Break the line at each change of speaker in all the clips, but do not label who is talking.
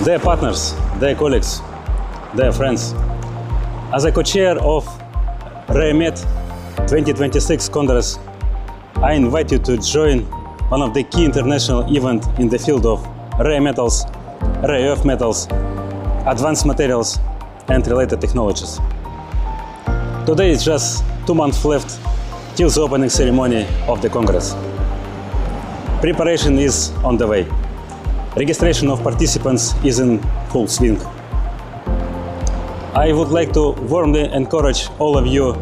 Dear partners, dear colleagues, dear friends, as a co-chair of RAREMET 2026 Congress, I invite you to join one of the key international events in the field of rare metals, rare earth metals, advanced materials, and related technologies. Today is just 2 months left till the opening ceremony of the Congress. Preparation is on the way. Registration of participants is in full swing. I would like to warmly encourage all of you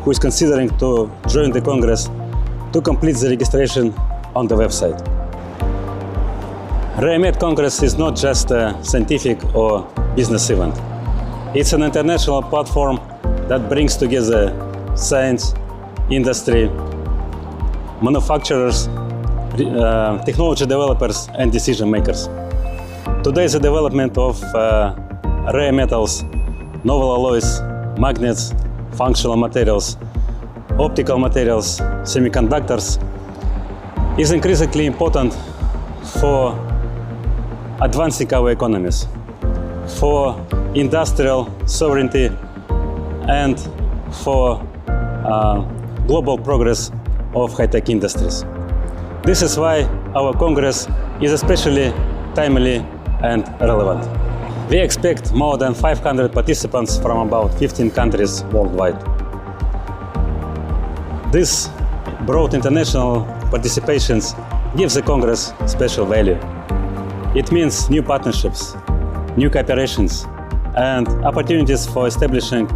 who is considering to join the Congress to complete the registration on the website. RAREMET Congress is not just a scientific or business event. It's an international platform that brings together science, industry, manufacturers, technology developers, and decision makers. Today's development of rare metals, novel alloys, magnets, functional materials, optical materials, semiconductors is increasingly important for advancing our economies, for industrial sovereignty, and for global progress of high-tech industries. This is why our Congress is especially timely and relevant. We expect more than 500 participants from about 15 countries worldwide. This broad international participations gives the Congress special value. It means new partnerships, new cooperations, and opportunities for establishing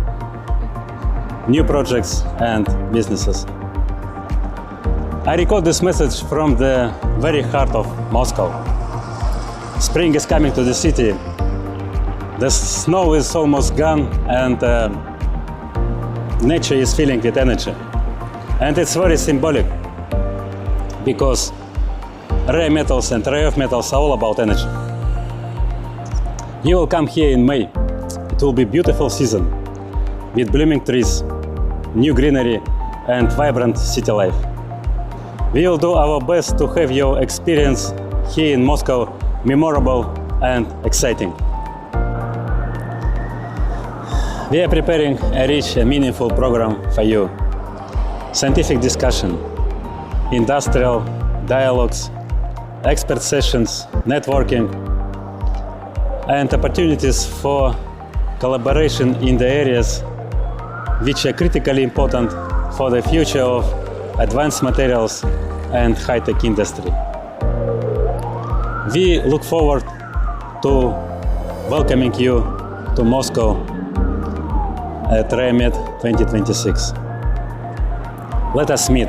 new projects and businesses. I record this message from the very heart of Moscow. Spring is coming to the city. The snow is almost gone, and nature is filling with energy. And it's very symbolic, because rare metals and rare earth metals are all about energy. You will come here in May. It will be a beautiful season with blooming trees, new greenery, and vibrant city life. We will do our best to have your experience here in Moscow memorable and exciting. We are preparing a rich and meaningful program for you. Scientific discussion, industrial dialogues, expert sessions, networking, and opportunities for collaboration in the areas which are critically important for the future of advanced materials and high-tech industry. We look forward to welcoming you to Moscow at RAREMET 2026. Let us meet,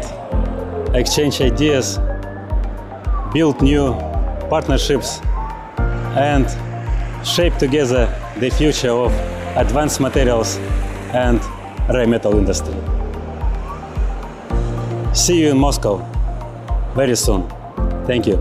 exchange ideas, build new partnerships, and shape together the future of advanced materials and rare metal industry. See you in Moscow very soon. Thank you.